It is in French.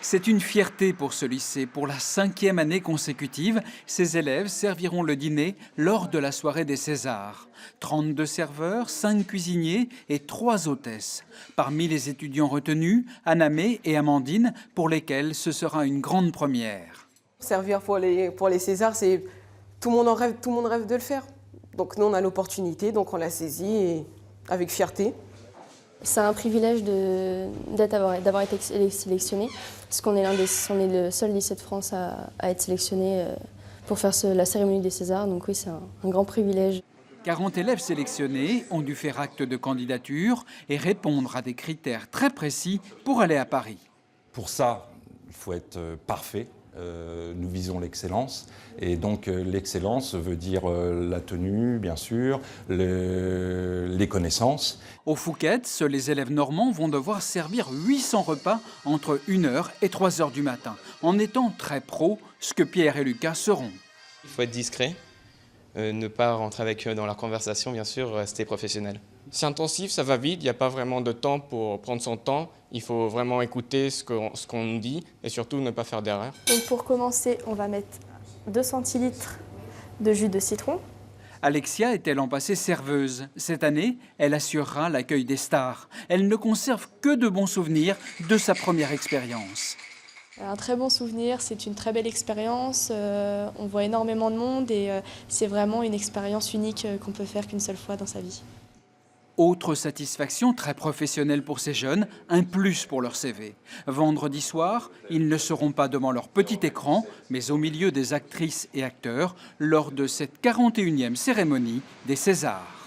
C'est une fierté pour ce lycée. Pour la 5e année consécutive, ces élèves serviront le dîner lors de la soirée des Césars. 32 serveurs, 5 cuisiniers et 3 hôtesses. Parmi les étudiants retenus, Anamé et Amandine, pour lesquels ce sera une grande première. Servir pour les Césars, c'est tout le monde rêve de le faire. Donc nous, on a l'opportunité, donc on l'a saisi et avec fierté. C'est un privilège d'avoir été sélectionné, parce qu'on est le seul lycée de France à être sélectionné pour faire la cérémonie des Césars. Donc oui, c'est un grand privilège. 40 élèves sélectionnés ont dû faire acte de candidature et répondre à des critères très précis pour aller à Paris. Pour ça, il faut être parfait. Nous visons l'excellence et donc l'excellence veut dire la tenue, bien sûr, les connaissances. Au Fouquet's, les élèves normands vont devoir servir 800 repas entre 1h et 3h du matin, en étant très pros, ce que Pierre et Lucas seront. Il faut être discret, ne pas rentrer avec eux dans leur conversation, bien sûr, rester professionnel. C'est intensif, ça va vite, il n'y a pas vraiment de temps pour prendre son temps. Il faut vraiment écouter ce qu'on nous dit et surtout ne pas faire d'erreur. Donc pour commencer, on va mettre 2 centilitres de jus de citron. Alexia est l'an passé serveuse. Cette année, elle assurera l'accueil des stars. Elle ne conserve que de bons souvenirs de sa première expérience. Un très bon souvenir, c'est une très belle expérience, on voit énormément de monde et c'est vraiment une expérience unique qu'on peut faire qu'une seule fois dans sa vie. Autre satisfaction très professionnelle pour ces jeunes, un plus pour leur CV. Vendredi soir, ils ne seront pas devant leur petit écran, mais au milieu des actrices et acteurs lors de cette 41e cérémonie des Césars.